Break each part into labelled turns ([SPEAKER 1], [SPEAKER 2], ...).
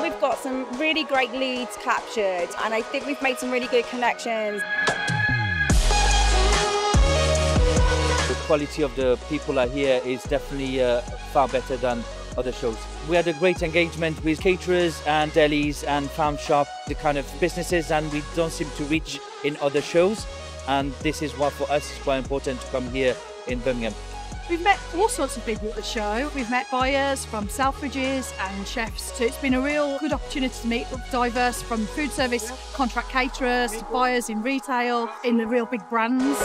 [SPEAKER 1] We've got some really great leads captured, and I think we've made some really good connections.
[SPEAKER 2] The quality of the people are here is definitely far better than other shows. We had a great engagement with caterers and delis and farm shop, the kind of businesses, and we don't seem to reach in other shows. And this is what for us is quite important to come here in Birmingham.
[SPEAKER 3] We've met all sorts of people at the show. We've met buyers from Selfridges and chefs. So it's been a real good opportunity to meet diverse, from food service contract caterers to buyers in retail, in the real big brands.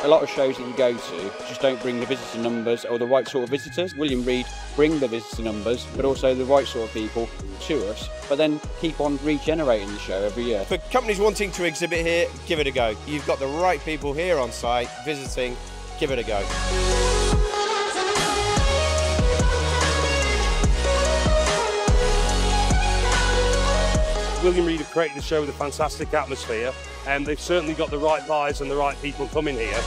[SPEAKER 4] A lot of shows that you go to just don't bring the visitor numbers or the right sort of visitors. William Reid bring the visitor numbers, but also the right sort of people to us, but then keep on regenerating the show every year.
[SPEAKER 5] For companies wanting to exhibit here, give it a go. You've got the right people here on site visiting, give it a go.
[SPEAKER 6] William Reid have created the show with a fantastic atmosphere, and they've certainly got the right buyers and the right people coming here.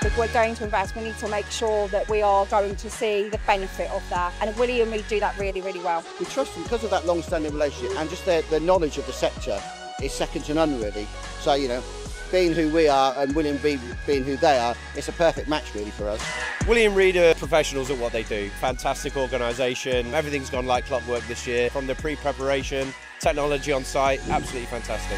[SPEAKER 1] If we're going to invest, we need to make sure that we are going to see the benefit of that. And William Reid do that really, really well.
[SPEAKER 7] We trust them because of that long-standing relationship, and just their knowledge of the sector is second to none, really. So, you know, being who we are and William Reid being who they are, it's a perfect match really for us.
[SPEAKER 5] William Reid are professionals at what they do. Fantastic organisation. Everything's gone like clockwork this year. From the pre-preparation, technology on site, absolutely fantastic.